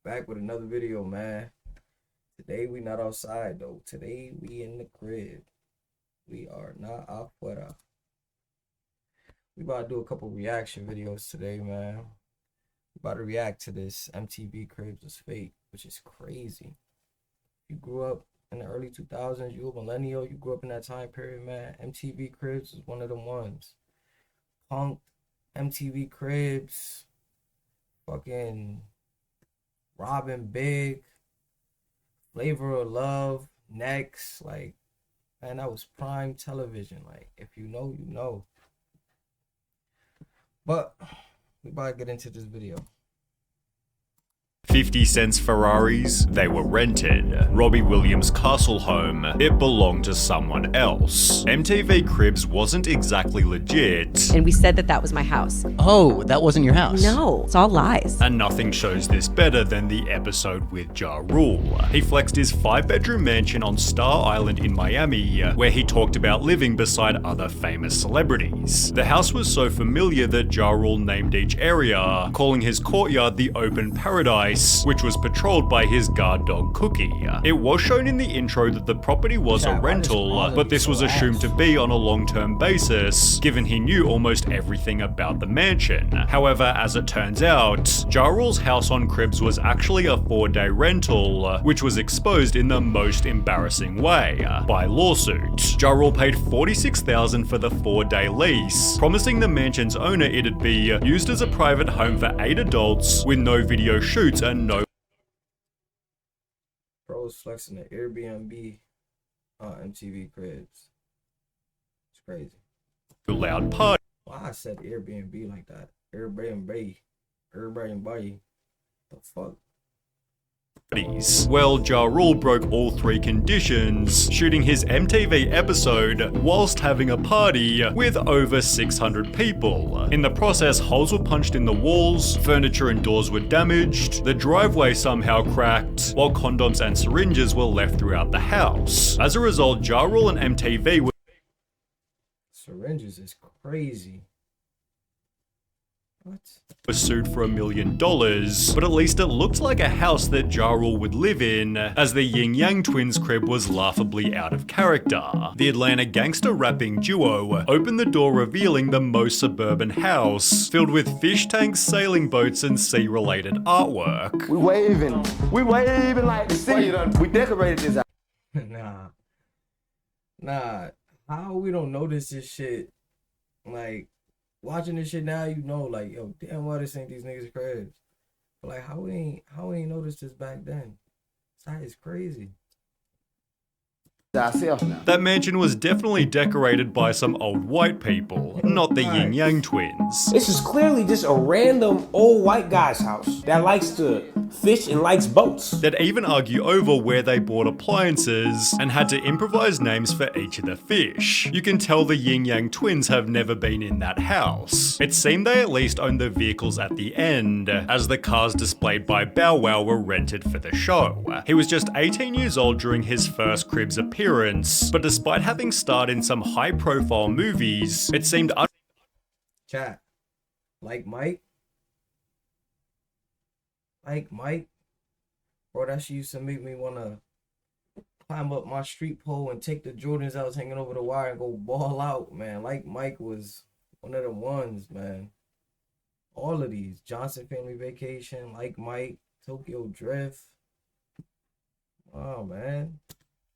Back with another video, man. Today we not outside though. Today we in the crib. We are not afuera. We about to do a couple reaction videos today, man. We about to react to this MTV Cribs was fake, which is crazy. You grew up in the early 2000s, you a millennial, you grew up in that time period, man. MTV Cribs is one of them ones. Punk, MTV Cribs, fucking Robin Big, Flavor of Love, Next, like, man, that was prime television. Like, if you know, you know. But we about to get into this video. 50 cents Ferraris, they were rented. Robbie Williams' castle home, it belonged to someone else. MTV Cribs wasn't exactly legit. And we said that that was my house. Oh, that wasn't your house? No, it's all lies. And nothing shows this better than the episode with Ja Rule. He flexed his 5-bedroom mansion on Star Island in Miami, where he talked about living beside other famous celebrities. The house was so familiar that Ja Rule named each area, calling his courtyard the Open Paradise, which was patrolled by his guard dog Cookie. It was shown in the intro that the property was a rental, but this was assumed to be on a long-term basis, given he knew almost everything about the mansion. However, as it turns out, Ja Rule's house on Cribs was actually a 4-day rental, which was exposed in the most embarrassing way, by lawsuit. Ja Rule paid $46,000 for the 4-day lease, promising the mansion's owner it'd be used as a private home for 8 adults with no video shoots and no Bros flexing the Airbnb on MTV Cribs. It's crazy. loud parties. Why I said Airbnb like that? Airbnb. The fuck? Well, Ja Rule broke all 3 conditions, shooting his MTV episode whilst having a party with over 600 people. In the process, holes were punched in the walls, furniture and doors were damaged, the driveway somehow cracked, while condoms and syringes were left throughout the house. As a result, Ja Rule and MTV were Syringes is crazy. What? sued for $1 million, but at least it looked like a house that Ja Rule would live in, as the Yin Yang Twins' crib was laughably out of character. The Atlanta gangster rapping duo opened the door revealing the most suburban house, filled with fish tanks, sailing boats, and sea-related artwork. We waving like the sea. We decorated this out. Nah. How we don't notice this shit? Like, watching this shit now, you know, like, yo, damn, why this ain't these niggas' cribs? But like, how we ain't noticed this back then? That is crazy. Ourselves now. That mansion was definitely decorated by some old white people, not the Yin Yang Twins. This is clearly just a random old white guy's house that likes to fish and likes boats. That even argue over where they bought appliances and had to improvise names for each of the fish. You can tell the Yin Yang Twins have never been in that house. It seemed they at least owned the vehicles at the end, as the cars displayed by Bow Wow were rented for the show. He was just 18 years old during his first Cribs appearance, but despite having starred in some high-profile movies, it seemed Chat. Like Mike? Bro, that shit used to make me want to climb up my street pole and take the Jordans I was hanging over the wire and go ball out, man. Like Mike was one of the ones, man. All of these. Johnson Family Vacation, Like Mike, Tokyo Drift. Oh, man.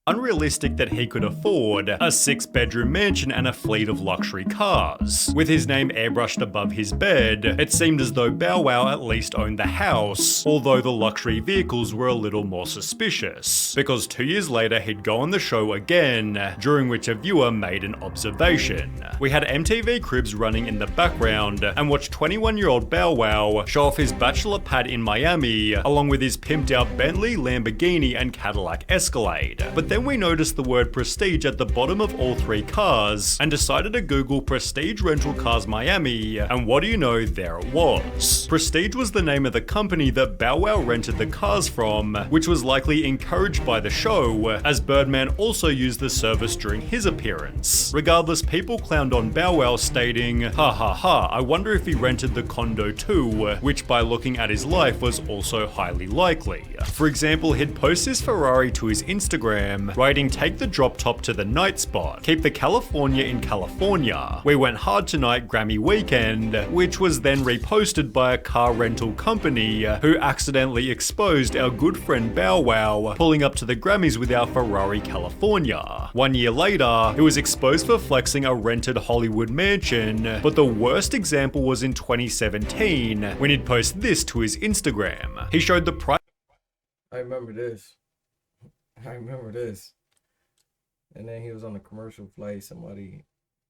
unrealistic that he could afford a 6-bedroom mansion and a fleet of luxury cars. With his name airbrushed above his bed, it seemed as though Bow Wow at least owned the house, although the luxury vehicles were a little more suspicious, because 2 years later he'd go on the show again, during which a viewer made an observation. We had MTV Cribs running in the background and watched 21-year-old Bow Wow show off his bachelor pad in Miami, along with his pimped out Bentley, Lamborghini and Cadillac Escalade. But then we noticed the word Prestige at the bottom of all 3 cars and decided to Google Prestige Rental Cars Miami, and what do you know, there it was. Prestige was the name of the company that Bow Wow rented the cars from, which was likely encouraged by the show, as Birdman also used the service during his appearance. Regardless, people clowned on Bow Wow, stating, "Ha ha ha, I wonder if he rented the condo too," which by looking at his life was also highly likely. For example, he'd post his Ferrari to his Instagram, writing, "Take the drop top to the night spot, keep the California in California, we went hard tonight, Grammy weekend," which was then reposted by a car rental company who accidentally exposed our good friend Bow Wow pulling up to the Grammys with our Ferrari California. 1 year later, it was exposed for flexing a rented Hollywood mansion, but the worst example was in 2017 when he'd post this to his Instagram. He showed the price. I remember this. And then he was on a commercial flight. Somebody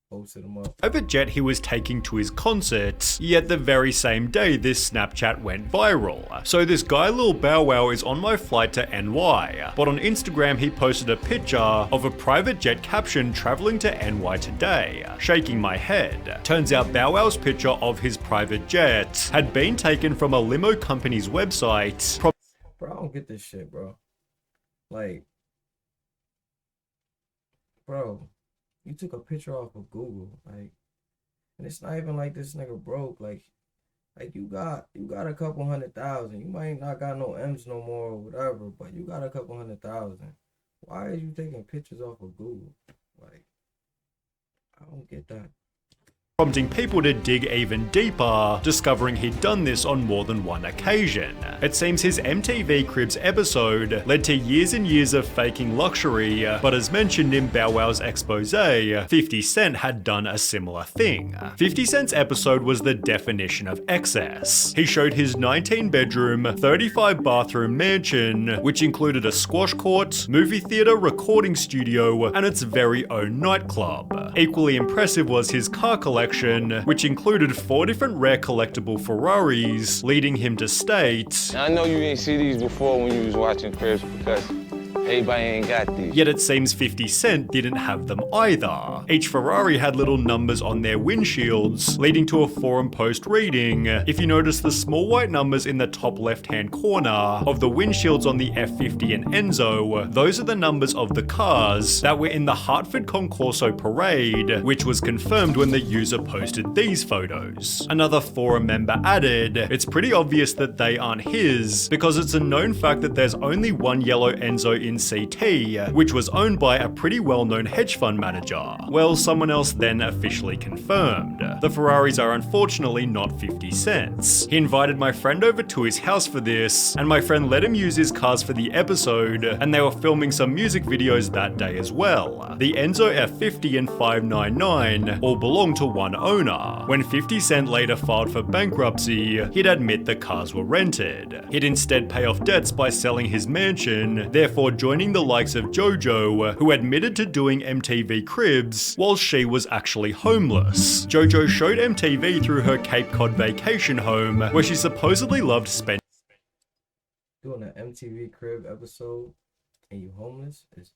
posted him up. Private jet he was taking to his concert, yet the very same day this Snapchat went viral. So this guy Lil Bow Wow is on my flight to NY, but on Instagram he posted a picture of a private jet caption traveling to NY today, shaking my head. Turns out Bow Wow's picture of his private jet had been taken from a limo company's website. Bro, I don't get this shit, bro. Like, bro, you took a picture off of Google, like, and it's not even like this nigga broke. Like you got a couple 100,000. You might not got no M's no more or whatever, but you got a couple 100,000. Why are you taking pictures off of Google? Like, I don't get that. Prompting people to dig even deeper, discovering he'd done this on more than one occasion. It seems his MTV Cribs episode led to years and years of faking luxury, but as mentioned in Bow Wow's expose, 50 Cent had done a similar thing. 50 Cent's episode was the definition of excess. He showed his 19-bedroom, 35-bathroom mansion, which included a squash court, movie theater, recording studio, and its very own nightclub. Equally impressive was his car collection, which included 4 different rare collectible Ferraris, leading him to state, "I know you ain't see these before when you was watching Cribs because everybody ain't got these." Yet it seems 50 Cent didn't have them either. Each Ferrari had little numbers on their windshields, leading to a forum post reading, "If you notice the small white numbers in the top left-hand corner of the windshields on the F50 and Enzo, those are the numbers of the cars that were in the Hartford Concorso parade," which was confirmed when the user posted these photos. Another forum member added, "It's pretty obvious that they aren't his, because it's a known fact that there's only one yellow Enzo in CT, which was owned by a pretty well-known hedge fund manager." Well, someone else then officially confirmed. The Ferraris are unfortunately not 50 Cent's. He invited my friend over to his house for this, and my friend let him use his cars for the episode, and they were filming some music videos that day as well. The Enzo F50 and 599 all belonged to one owner. When 50 Cent later filed for bankruptcy, he'd admit the cars were rented. He'd instead pay off debts by selling his mansion, therefore joining the likes of JoJo, who admitted to doing MTV Cribs while she was actually homeless. JoJo showed MTV through her Cape Cod vacation home, where she supposedly loved spending Doing an MTV Crib episode and you homeless is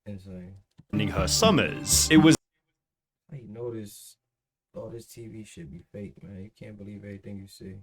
insane. her summers. It was I notice all this TV shit be fake, man. You can't believe everything you see.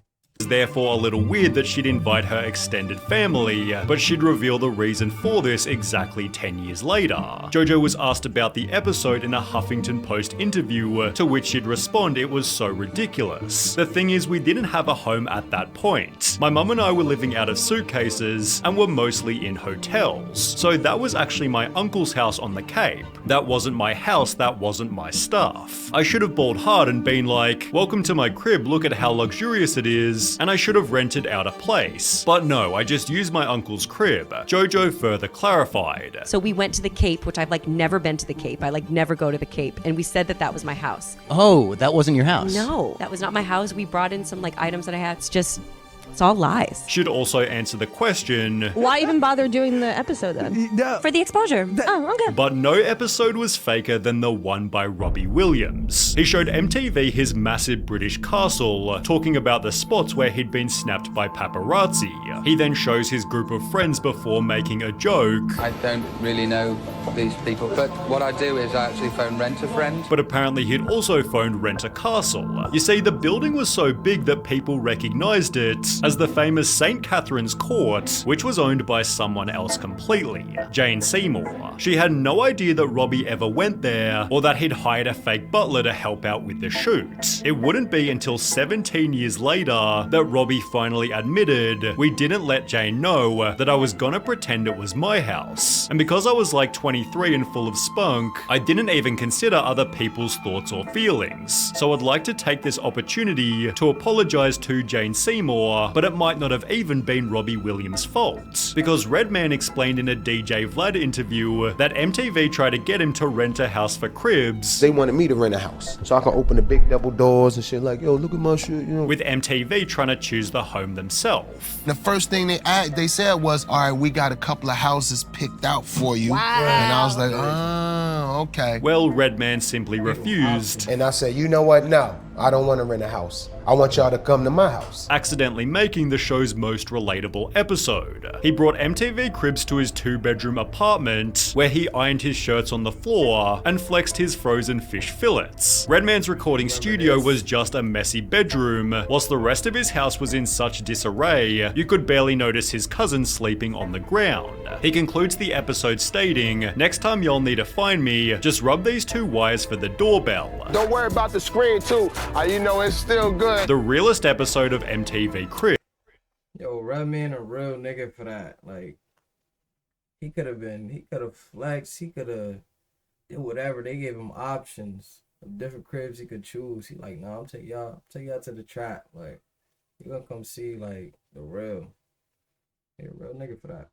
therefore a little weird that she'd invite her extended family, but she'd reveal the reason for this exactly 10 years later. JoJo was asked about the episode in a Huffington Post interview, to which she'd respond it was so ridiculous. The thing is, we didn't have a home at that point. My mum and I were living out of suitcases and were mostly in hotels. So that was actually my uncle's house on the Cape. That wasn't my house, that wasn't my stuff. I should have balled hard and been like, welcome to my crib, look at how luxurious it is, and I should have rented out a place. But no, I just used my uncle's crib. JoJo further clarified. So we went to the Cape, which I've never been to the Cape. I never go to the Cape. And we said that was my house. Oh, that wasn't your house? No, that was not my house. We brought in some items that I had. It's It's all lies. Should also answer the question, Why even bother doing the episode then? For the exposure. Oh, okay. but no episode was faker than the one by Robbie Williams. He showed MTV his massive British castle, talking about the spots where he'd been snapped by paparazzi. He then shows his group of friends before making a joke, I don't really know these people, but what I do is I actually phone Rent-A-Friend. but apparently he'd also phoned Rent a Castle. You see, the building was so big that people recognized it as the famous St. Catherine's Court, which was owned by someone else completely, Jane Seymour. She had no idea that Robbie ever went there, or that he'd hired a fake butler to help out with the shoot. It wouldn't be until 17 years later that Robbie finally admitted, we didn't let Jane know that I was gonna pretend it was my house. And because I was like 23 and full of spunk, I didn't even consider other people's thoughts or feelings. So I'd like to take this opportunity to apologize to Jane Seymour, but it might not have even been Robbie Williams' fault. Because Redman explained in a DJ Vlad interview that MTV tried to get him to rent a house for CRIBS, They wanted me to rent a house so I can open the big double doors and shit like, yo, look at my shit, you know. with MTV trying to choose the home themselves. The first thing they said was, all right, we got a couple of houses picked out for you. Wow. And I was like, oh, okay. Well, Redman simply refused, And I said, you know what? No, I don't want to rent a house. I want y'all to come to my house. accidentally making the show's most relatable episode. He brought MTV Cribs to his 2-bedroom apartment, where he ironed his shirts on the floor and flexed his frozen fish fillets. Redman's recording studio was just a messy bedroom, whilst the rest of his house was in such disarray, you could barely notice his cousin sleeping on the ground. He concludes the episode stating, next time y'all need to find me, just rub these 2 wires for the doorbell. Don't worry about the screen too. You know it's still good. The realest episode of MTV Cribs. Yo, Redman a real nigga for that. Like, he could have flexed, he could have did whatever. They gave him options of different cribs he could choose. He like, nah, I'll take y'all to the trap. Like, you gonna come see like the real. He a real nigga for that.